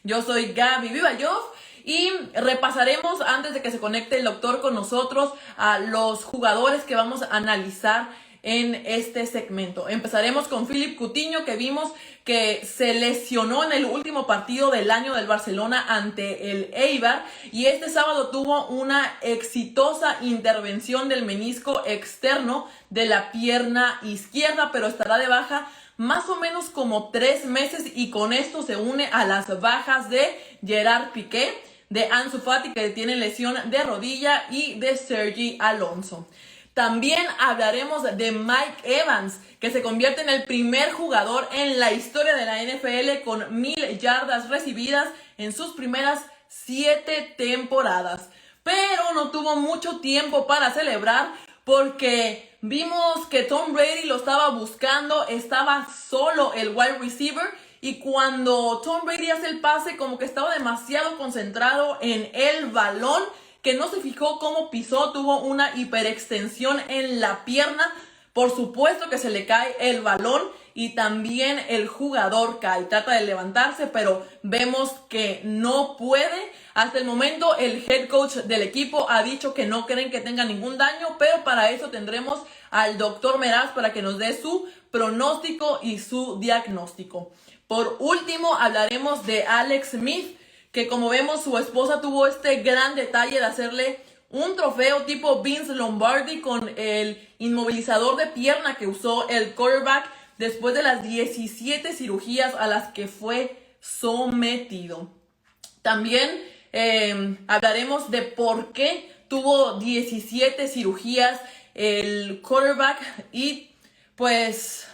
Yo soy Gaby Vivayov y repasaremos antes de que se conecte el doctor con nosotros a los jugadores que vamos a analizar en este segmento. Empezaremos con Philippe Coutinho, que vimos que se lesionó en el último partido del año del Barcelona ante el Eibar y este sábado tuvo una exitosa intervención del menisco externo de la pierna izquierda, pero estará de baja más o menos como 3 meses y con esto se une a las bajas de Gerard Piqué, de Ansu Fati, que tiene lesión de rodilla, y de Sergi Alonso. También hablaremos de Mike Evans, que se convierte en el primer jugador en la historia de la NFL con 1000 yardas recibidas en sus primeras 7 temporadas. Pero no tuvo mucho tiempo para celebrar porque vimos que Tom Brady lo estaba buscando, estaba solo el wide receiver y cuando Tom Brady hace el pase como que estaba demasiado concentrado en el balón que no se fijó cómo pisó, tuvo una hiperextensión en la pierna. Por supuesto que se le cae el balón y también el jugador cae. Trata de levantarse, pero vemos que no puede. Hasta el momento el head coach del equipo ha dicho que no creen que tenga ningún daño, pero para eso tendremos al doctor Meraz para que nos dé su pronóstico y su diagnóstico. Por último, hablaremos de Alex Smith, que como vemos su esposa tuvo este gran detalle de hacerle un trofeo tipo Vince Lombardi con el inmovilizador de pierna que usó el quarterback después de las 17 cirugías a las que fue sometido. También hablaremos de por qué tuvo 17 cirugías el quarterback y pues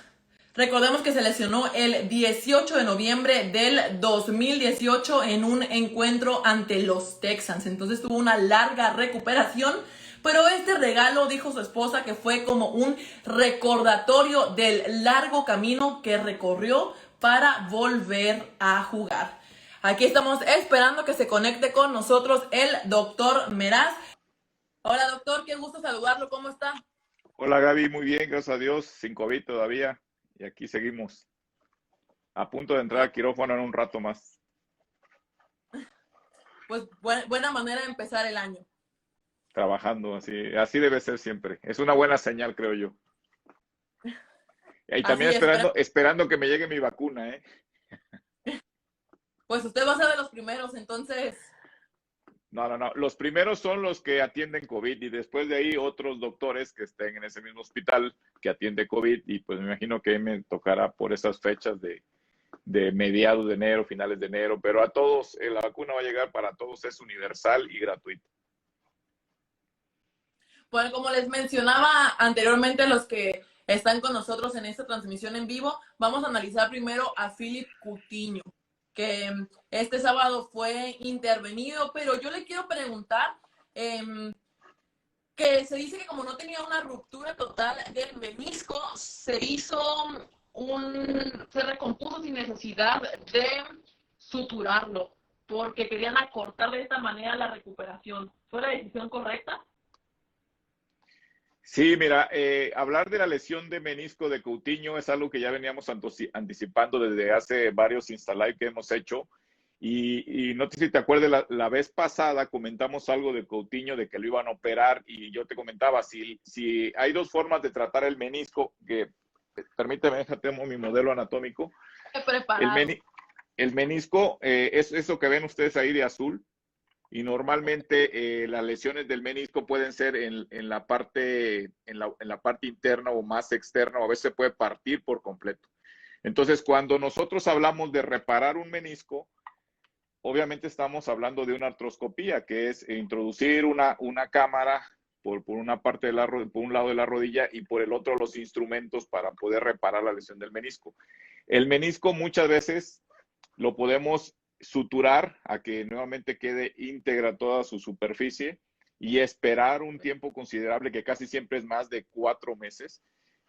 recordemos que se lesionó el 18 de noviembre del 2018 en un encuentro ante los Texans. Entonces tuvo una larga recuperación, pero este regalo, dijo su esposa, que fue como un recordatorio del largo camino que recorrió para volver a jugar. Aquí estamos esperando que se conecte con nosotros el doctor Meraz. Hola doctor, qué gusto saludarlo, ¿cómo está? Hola Gaby, muy bien, gracias a Dios, sin COVID todavía, y aquí seguimos, a punto de entrar al quirófano en un rato más. Pues buena manera de empezar el año. Trabajando, así debe ser siempre. Es una buena señal, creo yo. Y también Así es, esperando que me llegue mi vacuna, ¿eh? Pues usted va a ser de los primeros, entonces. No. Los primeros son los que atienden COVID y después de ahí otros doctores que estén en ese mismo hospital que atiende COVID y pues me imagino que me tocará por esas fechas de mediados de enero, finales de enero, pero a todos, la vacuna va a llegar para todos, es universal y gratuita. Bueno, como les mencionaba anteriormente, los que están con nosotros en esta transmisión en vivo, vamos a analizar primero a Philippe Coutinho, que este sábado fue intervenido, pero yo le quiero preguntar, que se dice que como no tenía una ruptura total del menisco, se recompuso sin necesidad de suturarlo, porque querían acortar de esta manera la recuperación. ¿Fue la decisión correcta? Sí, mira, hablar de la lesión de menisco de Coutinho es algo que ya veníamos anticipando desde hace varios Insta-Live que hemos hecho. Y no sé si te acuerdas, la vez pasada comentamos algo de Coutinho, de que lo iban a operar, y yo te comentaba, si hay dos formas de tratar el menisco, que permíteme, déjate mi modelo anatómico. Preparado. El menisco es eso que ven ustedes ahí de azul. Y normalmente las lesiones del menisco pueden ser en la parte interna o más externa, o a veces se puede partir por completo. Entonces, cuando nosotros hablamos de reparar un menisco, obviamente estamos hablando de una artroscopía, que es introducir una cámara por una parte por un lado de la rodilla y por el otro los instrumentos para poder reparar la lesión del menisco. El menisco muchas veces lo podemos suturar a que nuevamente quede íntegra toda su superficie y esperar un tiempo considerable, que casi siempre es más de 4 meses,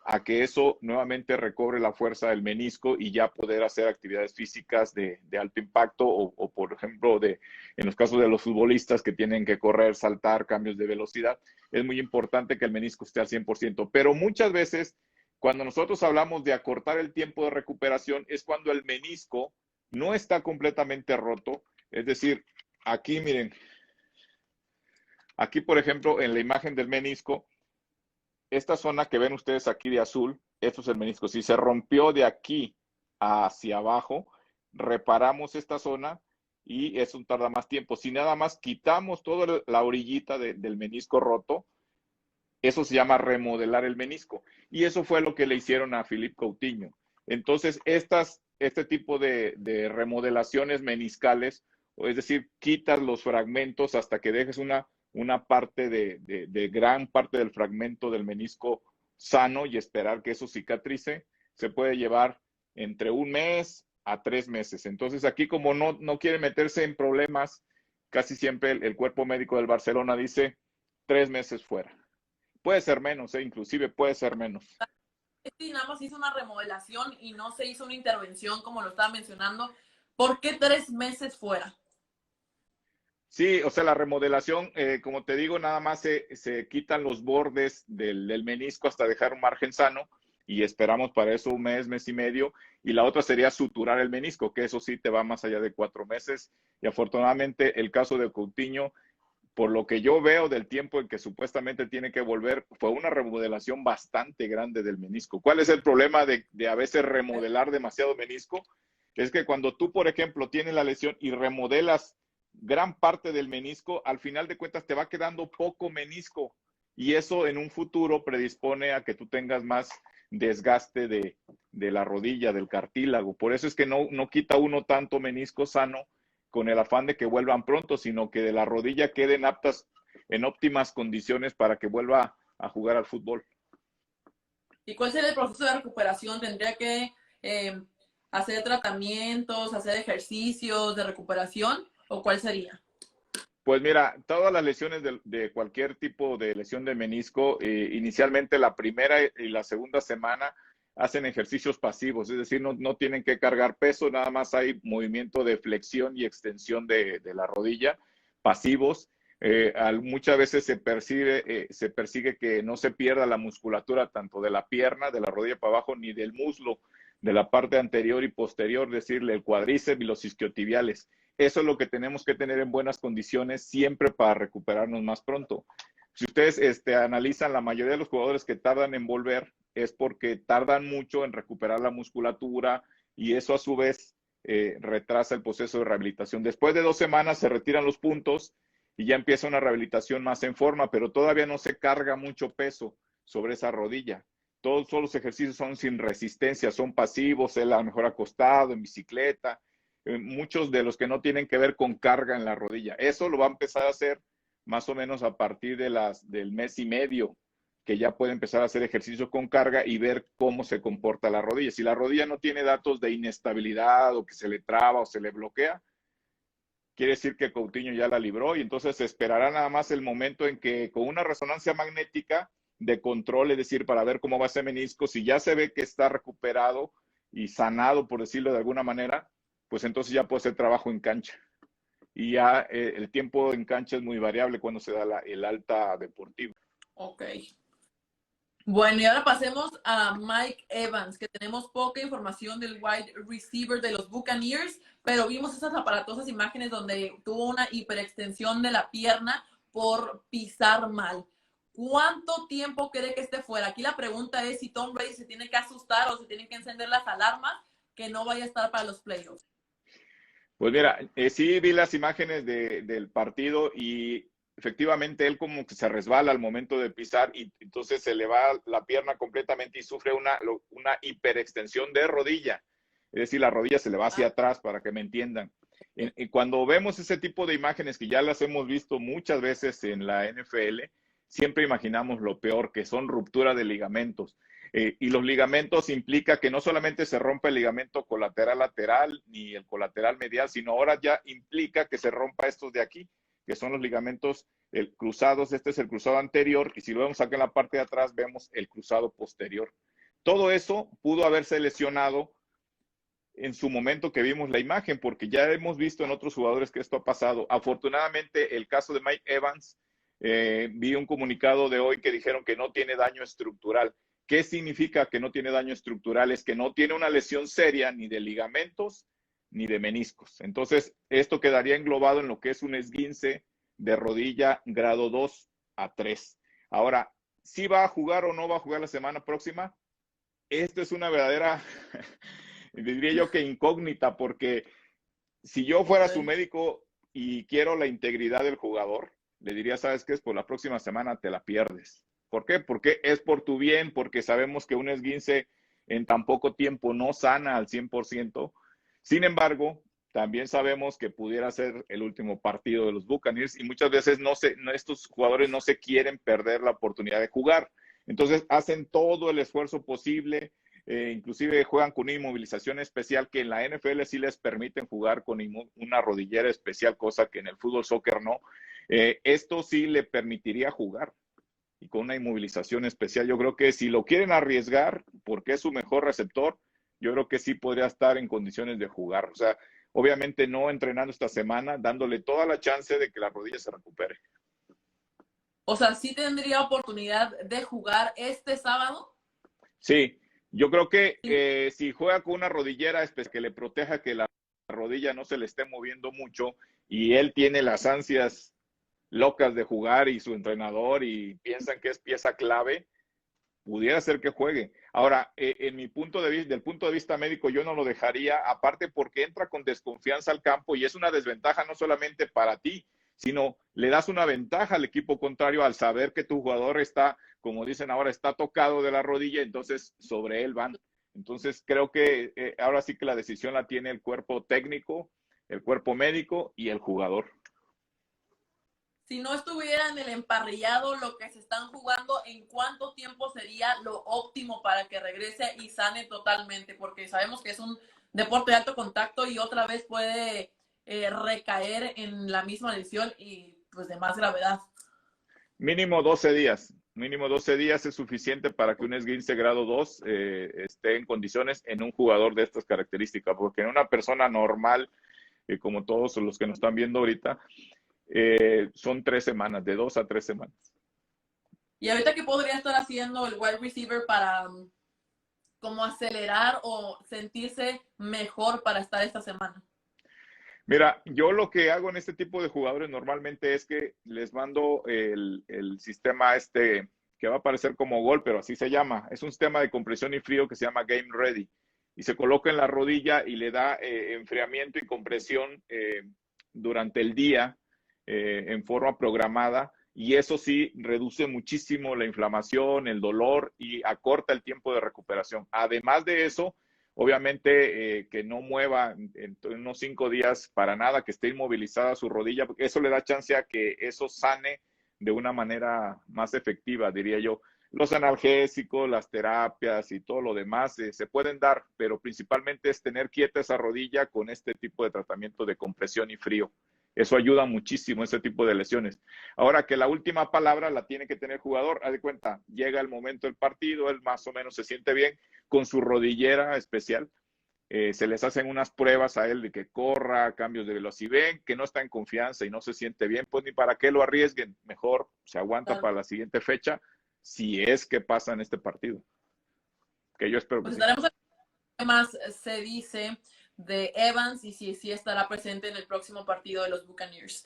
a que eso nuevamente recobre la fuerza del menisco y ya poder hacer actividades físicas de alto impacto o por ejemplo, en los casos de los futbolistas que tienen que correr, saltar, cambios de velocidad, es muy importante que el menisco esté al 100%. Pero muchas veces, cuando nosotros hablamos de acortar el tiempo de recuperación, es cuando el menisco no está completamente roto. Es decir, aquí miren, aquí por ejemplo en la imagen del menisco, esta zona que ven ustedes aquí de azul, esto es el menisco. Si se rompió de aquí hacia abajo, reparamos esta zona y eso tarda más tiempo. Si nada más quitamos toda la orillita del menisco roto, eso se llama remodelar el menisco. Y eso fue lo que le hicieron a Philippe Coutinho. Entonces, este tipo de remodelaciones meniscales, es decir, quitas los fragmentos hasta que dejes una parte de gran parte del fragmento del menisco sano y esperar que eso cicatrice, se puede llevar entre 1 mes a 3 meses. Entonces, aquí como no quiere meterse en problemas, casi siempre el cuerpo médico del Barcelona dice 3 meses fuera. Puede ser menos, inclusive puede ser menos. Sí, nada más hizo una remodelación y no se hizo una intervención como lo estaba mencionando. ¿Por qué 3 meses fuera? Sí, o sea, la remodelación, como te digo, nada más se quitan los bordes del menisco hasta dejar un margen sano y esperamos para eso 1 mes, mes y medio. Y la otra sería suturar el menisco, que eso sí te va más allá de 4 meses. Y afortunadamente el caso de Coutinho, por lo que yo veo del tiempo en que supuestamente tiene que volver, fue una remodelación bastante grande del menisco. ¿Cuál es el problema de a veces remodelar demasiado menisco? Es que cuando tú, por ejemplo, tienes la lesión y remodelas gran parte del menisco, al final de cuentas te va quedando poco menisco y eso en un futuro predispone a que tú tengas más desgaste de la rodilla, del cartílago. Por eso es que no quita uno tanto menisco sano con el afán de que vuelvan pronto, sino que de la rodilla queden aptas en óptimas condiciones para que vuelva a jugar al fútbol. ¿Y cuál sería el proceso de recuperación? ¿Tendría que hacer tratamientos, hacer ejercicios de recuperación o cuál sería? Pues mira, todas las lesiones de cualquier tipo de lesión de menisco, inicialmente la primera y la segunda semana hacen ejercicios pasivos, es decir, no tienen que cargar peso, nada más hay movimiento de flexión y extensión de la rodilla, pasivos. Muchas veces se persigue que no se pierda la musculatura tanto de la pierna, de la rodilla para abajo, ni del muslo, de la parte anterior y posterior, es decir, el cuádriceps y los isquiotibiales. Eso es lo que tenemos que tener en buenas condiciones siempre para recuperarnos más pronto. Si ustedes analizan, la mayoría de los jugadores que tardan en volver es porque tardan mucho en recuperar la musculatura y eso a su vez retrasa el proceso de rehabilitación. Después de 2 semanas se retiran los puntos y ya empieza una rehabilitación más en forma, pero todavía no se carga mucho peso sobre esa rodilla. Todos los ejercicios son sin resistencia, son pasivos, a lo mejor acostado, en bicicleta, muchos de los que no tienen que ver con carga en la rodilla. Eso lo va a empezar a hacer más o menos a partir del mes y medio, que ya puede empezar a hacer ejercicio con carga y ver cómo se comporta la rodilla. Si la rodilla no tiene datos de inestabilidad o que se le traba o se le bloquea, quiere decir que Coutinho ya la libró y entonces se esperará nada más el momento en que con una resonancia magnética de control, es decir, para ver cómo va ese menisco, si ya se ve que está recuperado y sanado, por decirlo de alguna manera, pues entonces ya puede hacer trabajo en cancha. Y ya el tiempo en cancha es muy variable cuando se da el alta deportiva. Ok. Bueno, y ahora pasemos a Mike Evans, que tenemos poca información del wide receiver de los Buccaneers, pero vimos esas aparatosas imágenes donde tuvo una hiperextensión de la pierna por pisar mal. ¿Cuánto tiempo cree que esté fuera? Aquí la pregunta es si Tom Brady se tiene que asustar o se tienen que encender las alarmas que no vaya a estar para los playoffs. Pues mira, sí vi las imágenes del partido y efectivamente él como que se resbala al momento de pisar y entonces se le va la pierna completamente y sufre una hiperextensión de rodilla. Es decir, la rodilla se le va hacia atrás para que me entiendan. Y cuando vemos ese tipo de imágenes que ya las hemos visto muchas veces en la NFL, siempre imaginamos lo peor, que son ruptura de ligamentos. Y los ligamentos implica que no solamente se rompe el ligamento colateral lateral ni el colateral medial, sino ahora ya implica que se rompa estos de aquí, que son los ligamentos cruzados. Este es el cruzado anterior y si lo vemos acá en la parte de atrás vemos el cruzado posterior. Todo eso pudo haberse lesionado en su momento que vimos la imagen, porque ya hemos visto en otros jugadores que esto ha pasado. Afortunadamente, el caso de Mike Evans, vi un comunicado de hoy que dijeron que no tiene daño estructural. ¿Qué significa que no tiene daño estructural? Es que no tiene una lesión seria ni de ligamentos ni de meniscos. Entonces, esto quedaría englobado en lo que es un esguince de rodilla grado 2 a 3. Ahora, ¿si va a jugar o no va a jugar la semana próxima? Esto es una verdadera, diría yo que incógnita, porque si yo fuera su Ok. médico y quiero la integridad del jugador, le diría, ¿sabes qué? Es por la próxima semana te la pierdes. ¿Por qué? Porque es por tu bien, porque sabemos que un esguince en tan poco tiempo no sana al 100%. Sin embargo, también sabemos que pudiera ser el último partido de los Buccaneers y muchas veces estos jugadores no se quieren perder la oportunidad de jugar. Entonces hacen todo el esfuerzo posible, inclusive juegan con una inmovilización especial que en la NFL sí les permiten jugar con una rodillera especial, cosa que en el fútbol soccer no. Esto sí le permitiría jugar y con una inmovilización especial. Yo creo que si lo quieren arriesgar, porque es su mejor receptor, yo creo que sí podría estar en condiciones de jugar. O sea, obviamente no entrenando esta semana, dándole toda la chance de que la rodilla se recupere. O sea, sí tendría oportunidad de jugar este sábado. Sí, yo creo que Sí. si juega con una rodillera que le proteja que la rodilla no se le esté moviendo mucho y él tiene las ansias locas de jugar y su entrenador y piensan que es pieza clave, pudiera ser que juegue. Ahora, en mi punto de vista, del punto de vista médico, yo no lo dejaría, aparte porque entra con desconfianza al campo y es una desventaja no solamente para ti, sino le das una ventaja al equipo contrario al saber que tu jugador está, como dicen ahora, está tocado de la rodilla, entonces sobre él van. Entonces creo que ahora sí que la decisión la tiene el cuerpo técnico, el cuerpo médico y el jugador. Si no estuviera en el emparrillado lo que se están jugando, ¿en cuánto tiempo sería lo óptimo para que regrese y sane totalmente? Porque sabemos que es un deporte de alto contacto y otra vez puede recaer en la misma lesión y pues de más gravedad. Mínimo 12 días. Mínimo 12 días es suficiente para que un esguince grado 2 esté en condiciones en un jugador de estas características, porque en una persona normal, como todos los que nos están viendo ahorita, son 3 semanas, de 2 a 3 semanas. Y ahorita, ¿qué podría estar haciendo el wide receiver para como acelerar o sentirse mejor para estar esta semana? Mira, yo lo que hago en este tipo de jugadores normalmente es que les mando el sistema que va a aparecer como gol, pero así se llama. Es un sistema de compresión y frío que se llama Game Ready. Y se coloca en la rodilla y le da enfriamiento y compresión durante el día en forma programada. Y eso sí reduce muchísimo la inflamación, el dolor y acorta el tiempo de recuperación. Además de eso, obviamente que no mueva en unos 5 días para nada, que esté inmovilizada su rodilla, porque eso le da chance a que eso sane de una manera más efectiva, diría yo. Los analgésicos, las terapias y todo lo demás se pueden dar, pero principalmente es tener quieta esa rodilla con este tipo de tratamiento de compresión y frío. Eso ayuda muchísimo, ese tipo de lesiones. Ahora que la última palabra la tiene que tener el jugador, haz de cuenta, llega el momento del partido, él más o menos se siente bien con su rodillera especial. Se les hacen unas pruebas a él de que corra, cambios de velocidad, si ven que no está en confianza y no se siente bien, pues ni para qué lo arriesguen, mejor se aguanta Claro. para la siguiente fecha, si es que pasa en este partido, que yo espero que Pues sí. estaremos a qué más se dice de Evans y si sí estará presente en el próximo partido de los Buccaneers.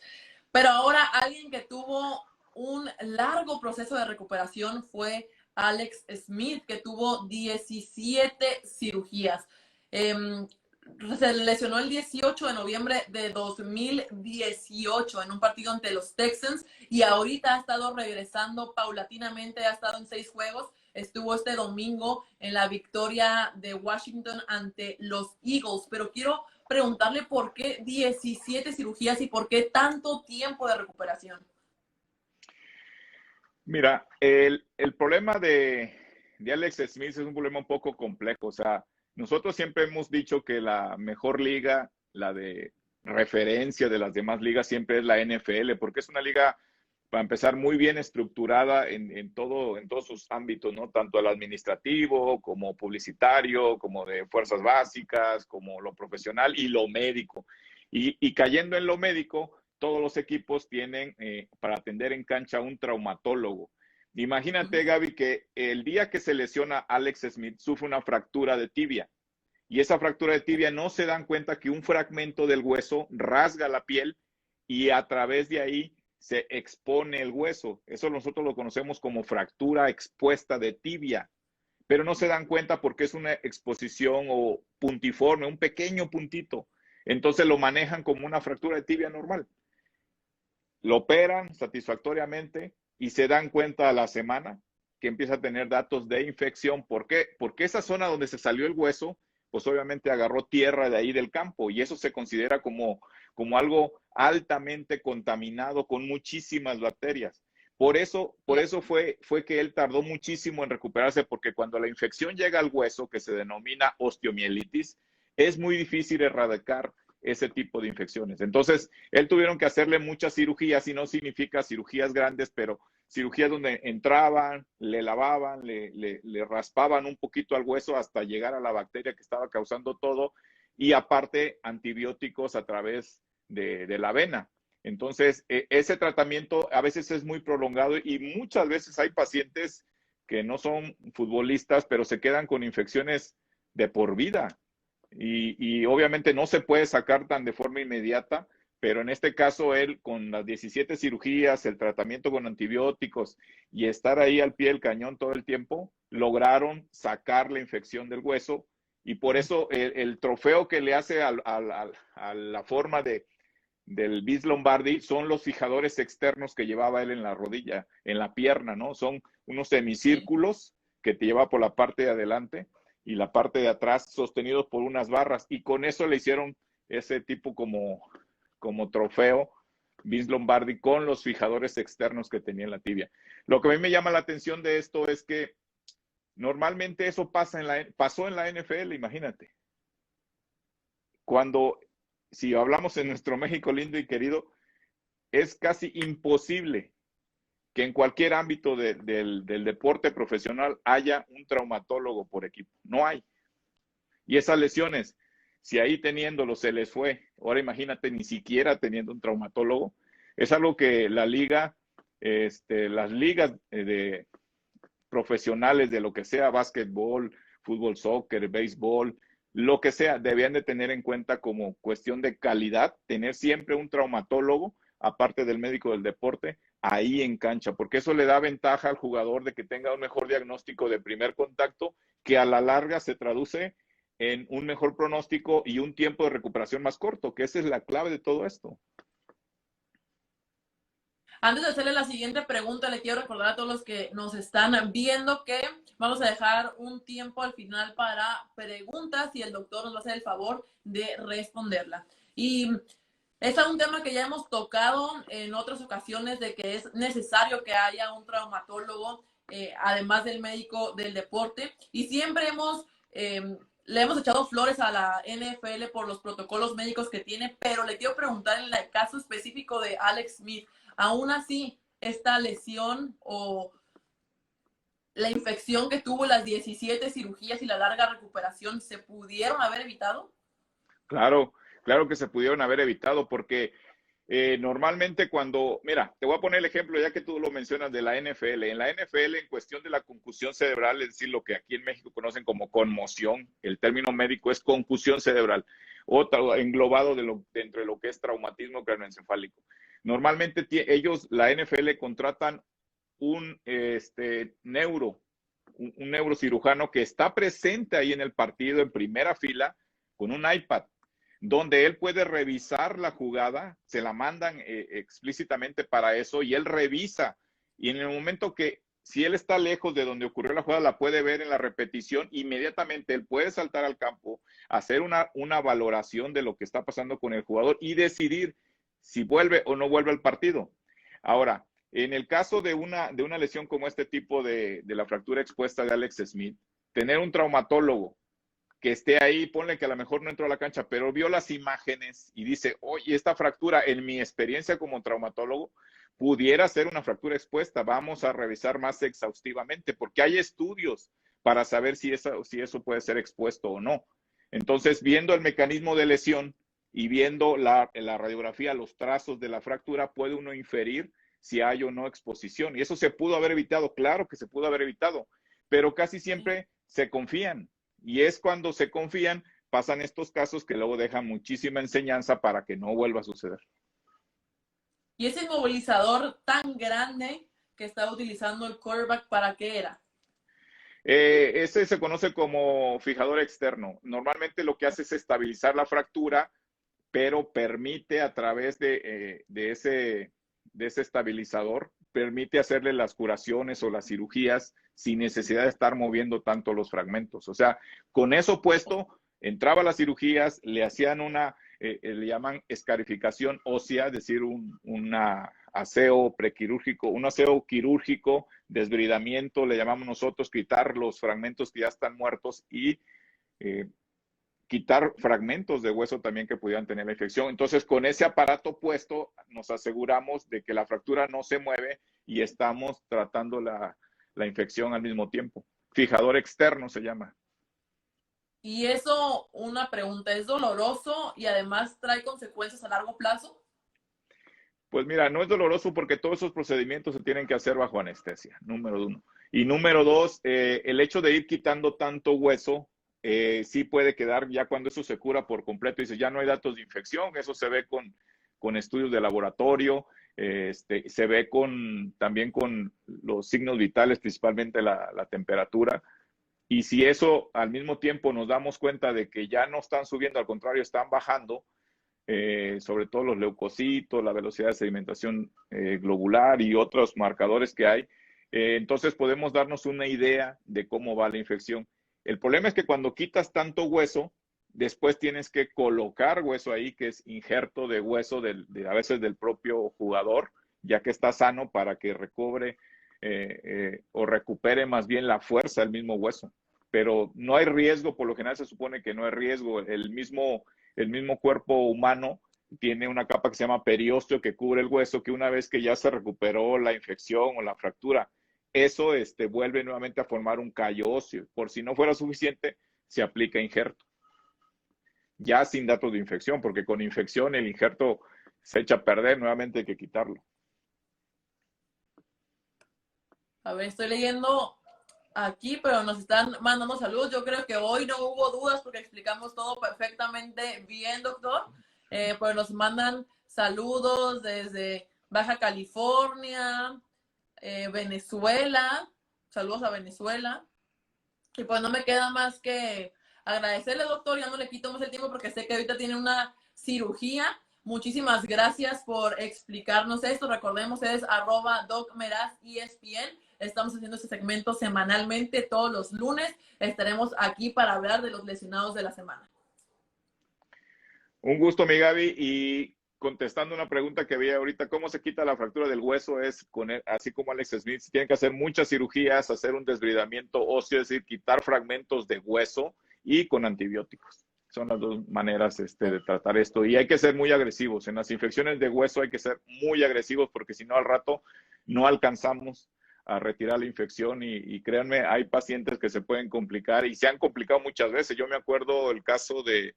Pero ahora alguien que tuvo un largo proceso de recuperación fue Alex Smith, que tuvo 17 cirugías. Se lesionó el 18 de noviembre de 2018 en un partido ante los Texans y ahorita ha estado regresando paulatinamente, ha estado en 6 juegos. Estuvo este domingo en la victoria de Washington ante los Eagles, pero quiero preguntarle por qué 17 cirugías y por qué tanto tiempo de recuperación. Mira, el problema de Alex Smith es un problema un poco complejo. O sea, nosotros siempre hemos dicho que la mejor liga, la de referencia de las demás ligas, siempre es la NFL, porque es una liga, para empezar, muy bien estructurada en todos sus ámbitos, ¿no? Tanto el administrativo, como publicitario, como de fuerzas básicas, como lo profesional y lo médico. Y cayendo en lo médico, todos los equipos tienen para atender en cancha un traumatólogo. Imagínate, Gaby, que el día que se lesiona Alex Smith sufre una fractura de tibia y esa fractura de tibia no se dan cuenta que un fragmento del hueso rasga la piel y a través de ahí se expone el hueso. Eso nosotros lo conocemos como fractura expuesta de tibia, pero no se dan cuenta porque es una exposición o puntiforme, un pequeño puntito. Entonces lo manejan como una fractura de tibia normal. Lo operan satisfactoriamente y se dan cuenta a la semana que empieza a tener datos de infección. ¿Por qué? Porque esa zona donde se salió el hueso, pues obviamente agarró tierra de ahí del campo y eso se considera como algo altamente contaminado con muchísimas bacterias. Por eso fue que él tardó muchísimo en recuperarse, porque cuando la infección llega al hueso, que se denomina osteomielitis, es muy difícil erradicar ese tipo de infecciones. Entonces, él tuvieron que hacerle muchas cirugías, y no significa cirugías grandes, pero cirugías donde entraban, le lavaban, le raspaban un poquito al hueso hasta llegar a la bacteria que estaba causando todo, y aparte antibióticos a través de la vena. Entonces, ese tratamiento a veces es muy prolongado y muchas veces hay pacientes que no son futbolistas, pero se quedan con infecciones de por vida. Y obviamente no se puede sacar tan de forma inmediata, pero en este caso él con las 17 cirugías, el tratamiento con antibióticos y estar ahí al pie del cañón todo el tiempo, lograron sacar la infección del hueso, y por eso el trofeo que le hace a la forma del bis lombardi son los fijadores externos que llevaba él en la rodilla, en la pierna, ¿no? Son unos semicírculos que te lleva por la parte de adelante y la parte de atrás sostenidos por unas barras, y con eso le hicieron ese tipo como trofeo bis lombardi con los fijadores externos que tenía en la tibia. Lo que a mí me llama la atención de esto es que normalmente eso pasó en la NFL, imagínate. Cuando, si hablamos en nuestro México lindo y querido, es casi imposible que en cualquier ámbito del deporte profesional haya un traumatólogo por equipo. No hay. Y esas lesiones, si ahí teniéndolo se les fue, ahora imagínate ni siquiera teniendo un traumatólogo, es algo que la liga, las ligas de profesionales de lo que sea, básquetbol, fútbol, soccer, béisbol, lo que sea, debían de tener en cuenta como cuestión de calidad, tener siempre un traumatólogo, aparte del médico del deporte, ahí en cancha, porque eso le da ventaja al jugador de que tenga un mejor diagnóstico de primer contacto, que a la larga se traduce en un mejor pronóstico y un tiempo de recuperación más corto, que esa es la clave de todo esto. Antes de hacerle la siguiente pregunta, le quiero recordar a todos los que nos están viendo que vamos a dejar un tiempo al final para preguntas y el doctor nos va a hacer el favor de responderla. Y es un tema que ya hemos tocado en otras ocasiones, de que es necesario que haya un traumatólogo, además del médico del deporte. Y siempre le hemos echado flores a la NFL por los protocolos médicos que tiene, pero le quiero preguntar en el caso específico de Alex Smith, aún así, esta lesión o la infección que tuvo, las 17 cirugías y la larga recuperación, ¿se pudieron haber evitado? Claro, claro que se pudieron haber evitado, porque normalmente mira, te voy a poner el ejemplo ya que tú lo mencionas de la NFL. En la NFL, en cuestión de la concusión cerebral, es decir, lo que aquí en México conocen como conmoción, el término médico es concusión cerebral, o englobado dentro de lo que es traumatismo craneoencefálico. Normalmente la NFL contratan un un neurocirujano que está presente ahí en el partido en primera fila con un iPad, donde él puede revisar la jugada, se la mandan explícitamente para eso, y él revisa, y en el momento que, si él está lejos de donde ocurrió la jugada, la puede ver en la repetición, inmediatamente él puede saltar al campo, hacer una valoración de lo que está pasando con el jugador y decidir si vuelve o no vuelve al partido. Ahora, en el caso de una lesión como este tipo de la fractura expuesta de Alex Smith, tener un traumatólogo que esté ahí, ponle que a lo mejor no entró a la cancha, pero vio las imágenes y dice, oye, esta fractura, en mi experiencia como traumatólogo, pudiera ser una fractura expuesta, vamos a revisar más exhaustivamente, porque hay estudios para saber si eso puede ser expuesto o no. Entonces, viendo el mecanismo de lesión y viendo la radiografía, los trazos de la fractura, puede uno inferir si hay o no exposición. Y eso se pudo haber evitado, claro que se pudo haber evitado, pero casi siempre se confían. Y es cuando se confían pasan estos casos que luego dejan muchísima enseñanza para que no vuelva a suceder. Y ese inmovilizador tan grande que estaba utilizando el quarterback, ¿para qué era? Ese se conoce como fijador externo. Normalmente lo que hace es estabilizar la fractura, pero permite a través de ese estabilizador, permite hacerle las curaciones o las cirugías sin necesidad de estar moviendo tanto los fragmentos. O sea, con eso puesto, entraba a las cirugías, le hacían le llaman escarificación ósea, es decir, una aseo prequirúrgico, un aseo quirúrgico, desbridamiento, le llamamos nosotros, quitar los fragmentos que ya están muertos y quitar fragmentos de hueso también que pudieran tener la infección. Entonces, con ese aparato puesto, nos aseguramos de que la fractura no se mueve y estamos tratando la infección al mismo tiempo. Fijador externo se llama. Y eso, una pregunta, ¿es doloroso y además trae consecuencias a largo plazo? Pues mira, no es doloroso porque todos esos procedimientos se tienen que hacer bajo anestesia, número uno. Y número dos, el hecho de ir quitando tanto hueso, sí puede quedar ya cuando eso se cura por completo. Dice, ya no hay datos de infección, eso se ve con estudios de laboratorio, se ve también con los signos vitales, principalmente la temperatura. Y si eso al mismo tiempo nos damos cuenta de que ya no están subiendo, al contrario, están bajando, sobre todo los leucocitos, la velocidad de sedimentación globular y otros marcadores que hay, entonces podemos darnos una idea de cómo va la infección. El problema es que cuando quitas tanto hueso, después tienes que colocar hueso ahí, que es injerto de hueso a veces del propio jugador, ya que está sano para que recobre o recupere más bien la fuerza del mismo hueso. Pero no hay riesgo, por lo general se supone que no hay riesgo. El mismo cuerpo humano tiene una capa que se llama periósteo que cubre el hueso, que una vez que ya se recuperó la infección o la fractura, eso vuelve nuevamente a formar un callo óseo. Por si no fuera suficiente, se aplica injerto. Ya sin datos de infección, porque con infección el injerto se echa a perder, nuevamente hay que quitarlo. A ver, estoy leyendo aquí, pero nos están mandando saludos. Yo creo que hoy no hubo dudas porque explicamos todo perfectamente bien, doctor. Pues nos mandan saludos desde Baja California, Venezuela. Saludos a Venezuela. Y pues no me queda más que agradecerle, doctor. Ya no le quito más el tiempo porque sé que ahorita tiene una cirugía. Muchísimas gracias por explicarnos esto. Recordemos, es @docmeraz_ESPN. Estamos haciendo este segmento semanalmente, todos los lunes. Estaremos aquí para hablar de los lesionados de la semana. Un gusto, mi Gaby. Y contestando una pregunta que había ahorita, ¿cómo se quita la fractura del hueso? Es así como Alex Smith, tienen que hacer muchas cirugías, hacer un desbridamiento óseo, es decir, quitar fragmentos de hueso y con antibióticos. Son las dos maneras de tratar esto. Y hay que ser muy agresivos. En las infecciones de hueso hay que ser muy agresivos porque si no al rato no alcanzamos a retirar la infección y créanme, hay pacientes que se pueden complicar y se han complicado muchas veces. Yo me acuerdo el caso de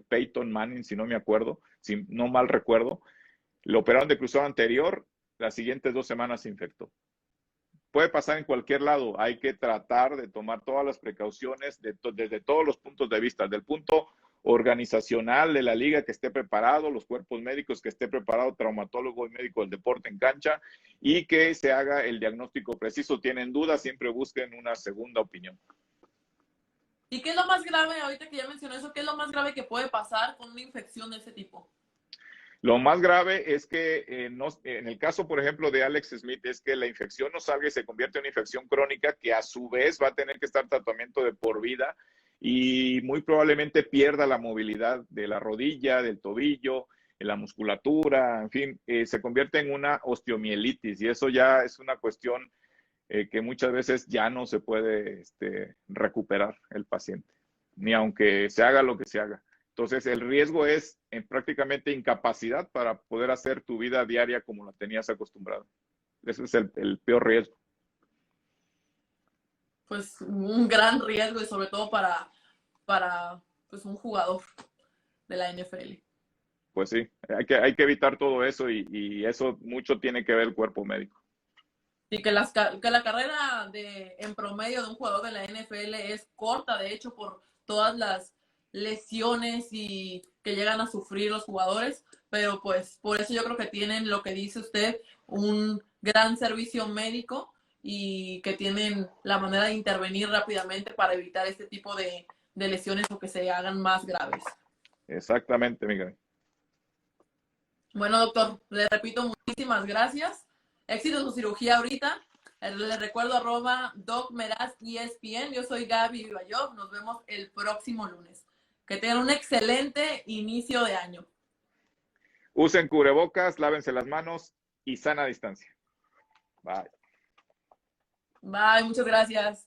Peyton Manning, si no me acuerdo, si no mal recuerdo, lo operaron de cruzado anterior, las siguientes 2 semanas se infectó. Puede pasar en cualquier lado, hay que tratar de tomar todas las precauciones desde todos los puntos de vista, del punto organizacional de la liga que esté preparado, los cuerpos médicos que esté preparado, traumatólogo y médico del deporte en cancha y que se haga el diagnóstico preciso. Tienen dudas, siempre busquen una segunda opinión. ¿Y qué es lo más grave, ahorita que ya mencioné eso, qué es lo más grave que puede pasar con una infección de ese tipo? Lo más grave es que en el caso, por ejemplo, de Alex Smith, es que la infección no salga y se convierte en una infección crónica que a su vez va a tener que estar tratamiento de por vida y muy probablemente pierda la movilidad de la rodilla, del tobillo, de la musculatura, en fin, se convierte en una osteomielitis y eso ya es una cuestión que muchas veces ya no se puede recuperar el paciente, ni aunque se haga lo que se haga. Entonces, el riesgo es en prácticamente incapacidad para poder hacer tu vida diaria como la tenías acostumbrado. Ese es el peor riesgo. Pues un gran riesgo y sobre todo para pues, un jugador de la NFL. Pues sí, hay que evitar todo eso y eso mucho tiene que ver el cuerpo médico. Y que la carrera en promedio de un jugador de la NFL es corta, de hecho, por todas las lesiones y que llegan a sufrir los jugadores, pero pues por eso yo creo que tienen lo que dice usted, un gran servicio médico y que tienen la manera de intervenir rápidamente para evitar este tipo de lesiones o que se hagan más graves. Exactamente, Miguel. Bueno, doctor, le repito, muchísimas gracias. Éxito en su cirugía ahorita. Le recuerdo @docmeraz ESPN. Yo soy Gaby Vivayov. Nos vemos el próximo lunes. Que tengan un excelente inicio de año. Usen cubrebocas, lávense las manos y sana distancia. Bye. Bye, muchas gracias.